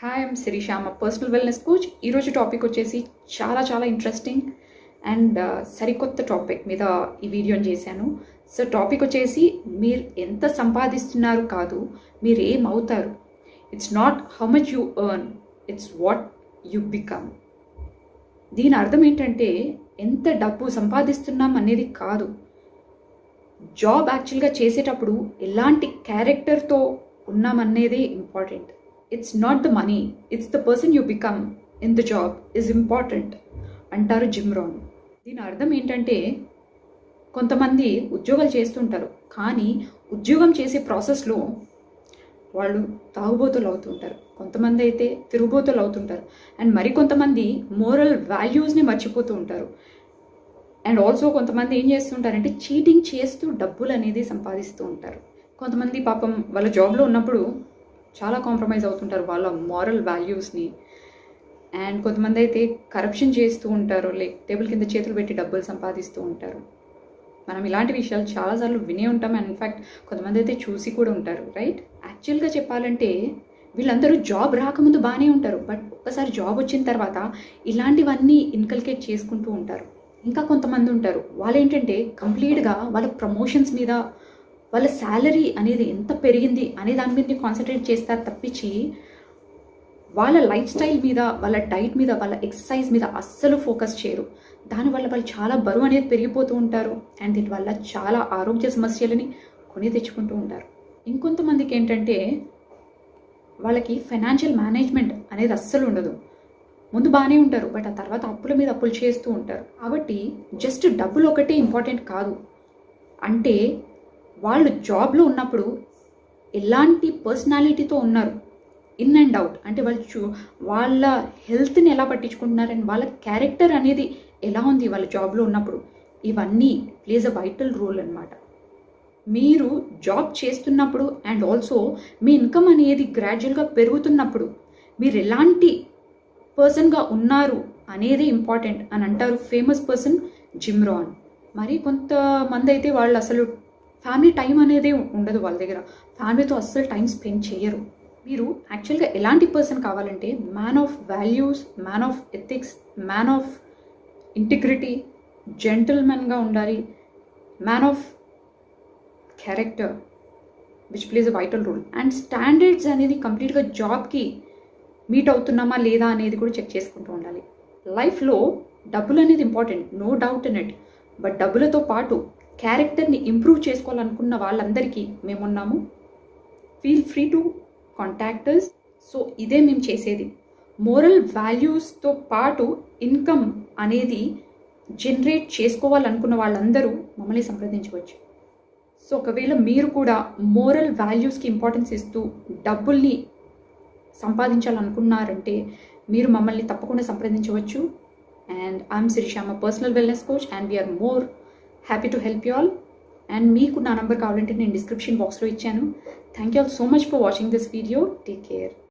Hi I'm Sirisha, personal wellness coach. ఈరోజు topic వచ్చేసి చాలా ఇంట్రెస్టింగ్ అండ్ సరికొత్త టాపిక్ మీద ఈ వీడియోని చేశాను. సో టాపిక్ వచ్చేసి మీరు ఎంత సంపాదిస్తున్నారు కాదు, మీరు ఏమవుతారు. It's not how much you earn, it's what you become. దీని అర్థం ఏంటంటే ఎంత డబ్బు సంపాదిస్తున్నాం అనేది కాదు, జాబ్ యాక్చువల్గా చేసేటప్పుడు ఎలాంటి క్యారెక్టర్తో ఉన్నామనేదే important. It's not the money, it's the person you become in the job is important అంటారు జిమ్ రోన్. దీని అర్థం ఏంటంటే కొంతమంది ఉద్యోగాలు చేస్తుంటారు, కానీ ఉద్యోగం చేసే ప్రాసెస్లో వాళ్ళు తాగుబోతులు అవుతుంటారు, కొంతమంది అయితే తిరుగుబోతులు అవుతుంటారు, అండ్ మరికొంతమంది మోరల్ వాల్యూస్ని మర్చిపోతూ ఉంటారు. అండ్ ఆల్సో కొంతమంది ఏం చేస్తుంటారంటే చీటింగ్ చేస్తూ డబ్బులు అనేది సంపాదిస్తూ ఉంటారు. కొంతమంది పాపం వాళ్ళ జాబ్లో ఉన్నప్పుడు చాలా కాంప్రమైజ్ అవుతుంటారు వాళ్ళ మారల్ వాల్యూస్ని. అండ్ కొంతమంది అయితే కరప్షన్ చేస్తూ ఉంటారు, లైక్ టేబుల్ కింద చేతులు పెట్టి డబ్బులు సంపాదిస్తూ ఉంటారు. మనం ఇలాంటి విషయాలు చాలాసార్లు వినే ఉంటాం, అండ్ ఇన్ఫ్యాక్ట్ కొంతమంది అయితే చూసి కూడా ఉంటారు, రైట్? యాక్చువల్గా చెప్పాలంటే వీళ్ళందరూ జాబ్ రాకముందు బాగానే ఉంటారు, బట్ ఒక్కసారి జాబ్ వచ్చిన తర్వాత ఇలాంటివన్నీ ఇన్కల్కేట్ చేసుకుంటూ ఉంటారు. ఇంకా కొంతమంది ఉంటారు, వాళ్ళు ఏంటంటే కంప్లీట్గా వాళ్ళ ప్రమోషన్స్ మీద, వాళ్ళ శాలరీ అనేది ఎంత పెరిగింది అనే దాని మీద కాన్సన్ట్రేట్ చేస్తారు తప్పించి వాళ్ళ లైఫ్ స్టైల్ మీద, వాళ్ళ డైట్ మీద, వాళ్ళ ఎక్సర్సైజ్ మీద అస్సలు ఫోకస్ చేయరు. దానివల్ల వాళ్ళు చాలా బరువు అనేది పెరిగిపోతూ ఉంటారు, అండ్ దీనివల్ల చాలా ఆరోగ్య సమస్యలని కొని తెచ్చుకుంటూ ఉంటారు. ఇంకొంతమందికి ఏంటంటే వాళ్ళకి ఫైనాన్షియల్ మేనేజ్మెంట్ అనేది అస్సలు ఉండదు. ముందు బాగానే ఉంటారు, బట్ ఆ తర్వాత అప్పుల మీద అప్పులు చేస్తూ ఉంటారు. కాబట్టి జస్ట్ డబ్బులు ఒకటే ఇంపార్టెంట్ కాదు, అంటే వాళ్ళు జాబ్లో ఉన్నప్పుడు ఎలాంటి పర్సనాలిటీతో ఉన్నారు, ఇన్ అండ్ అవుట్, అంటే వాళ్ళ హెల్త్ని ఎలా పట్టించుకుంటున్నారు, అండ్ వాళ్ళ క్యారెక్టర్ అనేది ఎలా ఉంది వాళ్ళ జాబ్లో ఉన్నప్పుడు, ఇవన్నీ ప్లేస్ అ వైటల్ రోల్ అన్నమాట. మీరు జాబ్ చేస్తున్నప్పుడు అండ్ ఆల్సో మీ ఇన్కమ్ అనేది గ్రాడ్యువల్గా పెరుగుతున్నప్పుడు మీరు ఎలాంటి పర్సన్గా ఉన్నారు అనేది ఇంపార్టెంట్ అని అంటారు ఫేమస్ పర్సన్ జిమ్ రోన్. మరి కొంతమంది అయితే వాళ్ళు అసలు ఫ్యామిలీ టైం అనేది ఉండదు వాళ్ళ దగ్గర, ఫ్యామిలీతో అస్సలు టైం స్పెండ్ చేయరు. మీరు యాక్చువల్గా ఎలాంటి పర్సన్ కావాలంటే man of values, man of ethics, man of integrity, జెంటిల్మెన్గా ఉండాలి, man of character which plays a vital role. And standards అనేది కంప్లీట్గా జాబ్కి మీట్ అవుతున్నామా లేదా అనేది కూడా చెక్ చేసుకుంటూ ఉండాలి. లైఫ్లో డబ్బులు అనేది important, no doubt in it, but డబ్బులతో పాటు క్యారెక్టర్ని ఇంప్రూవ్ చేసుకోవాలనుకున్న వాళ్ళందరికీ మేమున్నాము. Feel free to contact us. So ఇదే మేము చేసేది. మోరల్ వాల్యూస్తో పాటు ఇన్కమ్ అనేది జనరేట్ చేసుకోవాలనుకున్న వాళ్ళందరూ మమ్మల్ని సంప్రదించవచ్చు. సో ఒకవేళ మీరు కూడా మోరల్ వాల్యూస్కి ఇంపార్టెన్స్ ఇస్తూ డబ్బుల్ని సంపాదించాలనుకున్నారంటే మీరు మమ్మల్ని తప్పకుండా సంప్రదించవచ్చు. And I'm Sirisha, personal wellness coach, and we're more happy to help you all. And మీకు నా నంబర్ కావాలంటే నేను డిస్క్రిప్షన్ బాక్స్లో ఇచ్చాను. Thank you all so much for watching this video. Take care.